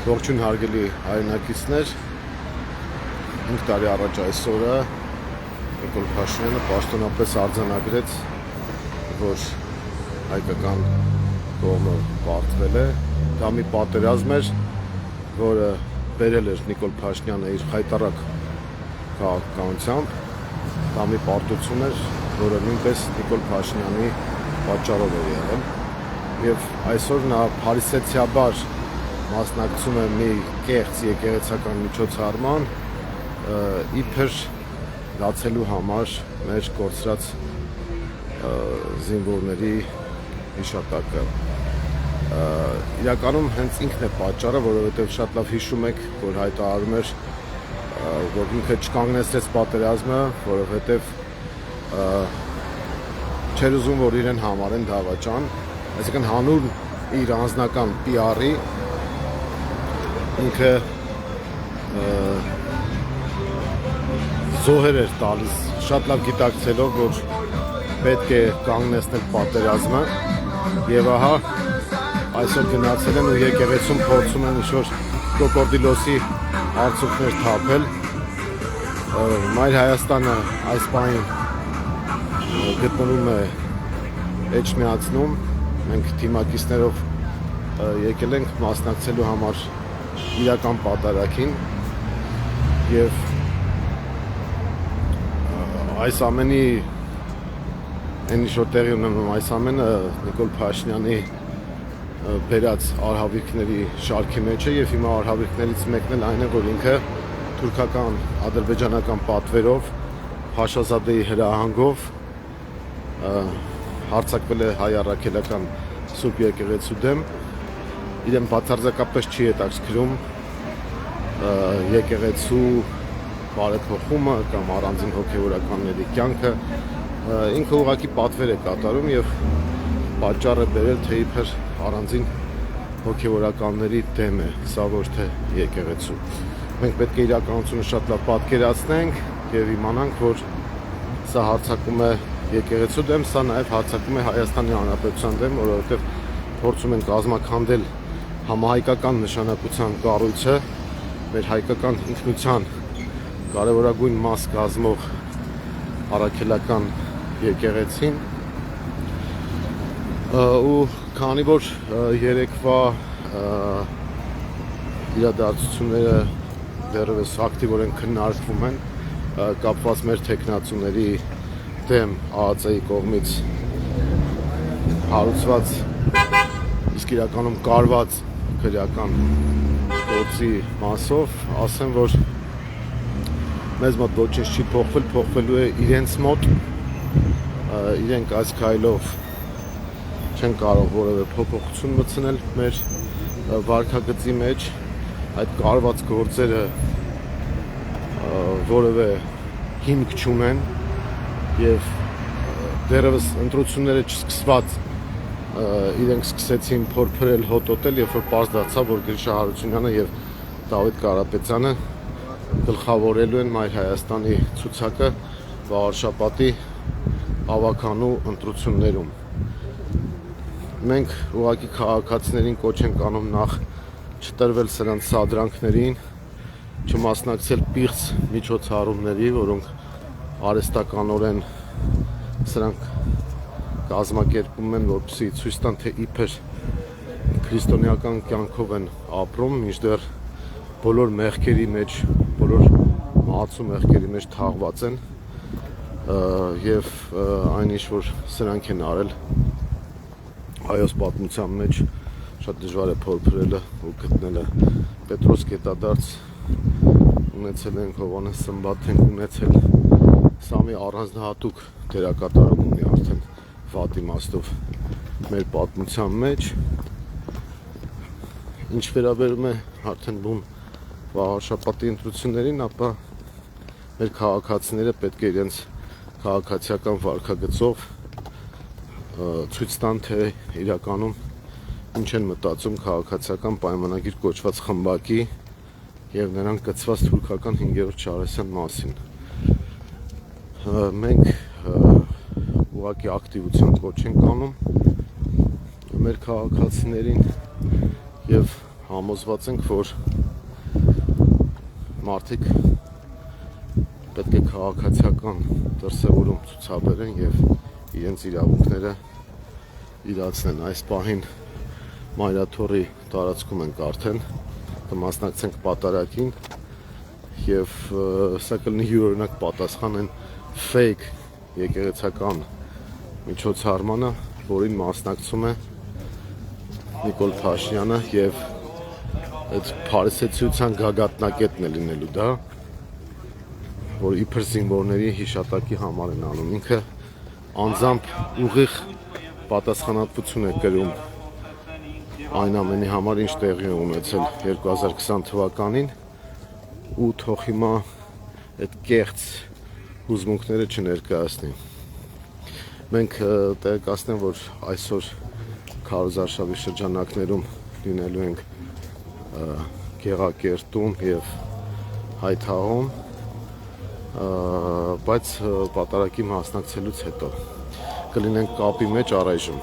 Ողջույն հարգելի հայրենակիցներ, 5 տարի առաջ այսօրը Նիկոլ Փաշինյանը պաշտոնապես արձանագրեց, որ հայկական կողմը պարտվել է։ Դա մի պատերազմ էր, որը բերել էր Նիկոլ Փաշինյանը իր խայտառակ քաղաքականությամբ։ Դա մի պարտություն էր, որը նույնպես Նիկոլ Փաշինյանի պատճառով էր եղել։ Եվ այսօր նա փարիսեցիաբար մասնակցում է մի կեղծ եկեղեցական միջոցառման, իբր լացելու համար մեր կորցրած զինվորների հիշատակը։ Իրականում հենց ինքն է պատճառը, որովհետև շատ լավ հիշում եք, որ հայտարարում էր, որ ինքը չկանգնեցրեց պատերազմը, որովհետև չէր ուզում, որ իրեն համարեն դավաճան, այսինքն հանուն իր անձնական PR-ի ինքը զոհեր էր տալիս, շատ լավ գիտակցելով, որ պետք է կանգնեցնել պատերազմը, եւ ահա այսօր գնացել են ու եկեղեցում փորձում են ինչ-որ կոկորդիլոսի արցունքներ թափել։ Մայր Հայաստանը այս պահին գտնվում է Էջմիածնում, մենք թիմակիցներով եկել ենք մասնակցելու համար իրական պատարագին եւ այս ամենի այն ինչ որ տեղի ունենում այս ամենը Նիկոլ Փաշինյանի բերած արհավիրքների շարքի մեջ է եւ հիմա արհավիրքներից մեկն էլ այն է, որ ինքը թուրքական ադրբեջանական պատվերով Փաշազադեի հրահանգով հարձակվել է հայ առաքելական Սուրբ եկեղեցու դեմ։ Իրեն բացարձակապես չի հետաքրքրում եկեղեցու բարեփոխումը կամ առանձին հոգևորականների կյանքը, ինքը ուղղակի պատվեր է կատարում եւ պատճառ է բերել, թե իբր առանձին հոգևորականների դեմ է, սա ոչ թե եկեղեցու։ Մենք պետք է իրականությունը շատ լավ պատկերացնենք եւ իմանանք, որ սա հարձակում է եկեղեցու դեմ, սա նաեւ հարձակում է Հայաստանի Հանրապետության դեմ, որովհետեւ փորձում են կազմաքանդել համահայկական նշանակության կառույցը, մեր հայկական ինքնության կարևորագույն մաս կազմող առաքելական եկեղեցին, ու քանի որ երեկվա իրադարձությունները դեռևս ակտիվորեն քննարկվում են, կապված մեր թեկնածուների դեմ ԱԱԾ-ի կողմից հարուցված, իսկ իրականում կարված քրեական գործի մասով, ասեմ, որ մեզ մոտ ոչինչ չի փոխվել, փոխվելու է իրենց մոտ, իրենք այս քայլով չեն կարող որևէ փոփոխություն մտցնել մեր վարքագծի մեջ, այդ կարված գործերը որևէ հիմք չունեն եւ դեռևս ընտրությունները չսկսված իրենք սկսեցին փորփրել հոտոտել, երբ որ պարզ դարձավ, որ Գրիշա Հարությունյանը եւ Դավիթ Կարապետյանը գլխավորելու են Մայր Հայաստանի ցուցակը վարշապատի ավականու ընտրություններում։ Մենք ուղղակի քաղաքացիներին կոչ ենք անում նախ չտրվել սրանց սադրանքներին, չմասնակցել պիղծ միջոցառումների, որոնք արհեստականորեն սրանք կազմակերպում են, որպեսզի ցույց տան, թե իբր քրիստոնեական կյանքով են ապրում, մինչդեռ բոլոր մեղքերի մեջ, բոլոր մահացու մեղքերի մեջ թաղված են, եւ այն ինչ որ սրանք են արել հայոց պատմության մեջ, շատ դժվար է փորփրելը ու գտնելը։ Պետրոս Կետադարձ ունեցել ենք, Հովհաննես Սմբատ ենք ունեցել, սա մի առանձնահատուկ դերակատարում ունի արդեն վատ իմաստով մեր պատմության մեջ։ Ինչ վերաբերում է արդեն բուն վարշապատի ընտրություններին, ապա մեր քաղաքացիները պետք է իրենց քաղաքացիական վարքագծով ցույց տան, թե իրականում ինչ են մտածում քաղաքացիական պայմանագիր կոչված խմբակի եւ նրան կցված թուրքական 5-րդ Չարեսյան մասին։ Մենք ուղղակի ակտիվության կոչ ենք անում մեր քաղաքացիներին եւ համոզված ենք, որ մարդիկ պետք է քաղաքացիական դրսևորում ցուցաբերեն եւ իրենց իրավունքները իրացնեն։ Այս պահին Մայրաթորի տարածքում ենք արդեն, կմասնակցենք պատարագին եւ սա կլինի յուրօրինակ պատասխան են fake եկեղեցական միջոցառմանը, որին մասնակցում է Նիկոլ Փաշինյանը եւ այդ փարիսեցիության գագաթնակետն է լինելու դա, որ իբր զինվորների հիշատակի համար են անում։ Ինքը անձամբ ուղիղ պատասխանատվություն է կրում այն ամենի համար, ինչ տեղի է ունեցել 2020 թվականին ու թող հիմա այդ կեղծ հուզմունքները չներկայացնի։ Մենք տեղեկացնեմ, որ այսօր քարոզարշավի շրջանակներում լինելու ենք Գեղակերտում եւ Հայթաղում, բայց պատարագի մասնակցելուց հետո կլինենք կապի մեջ առայժմ։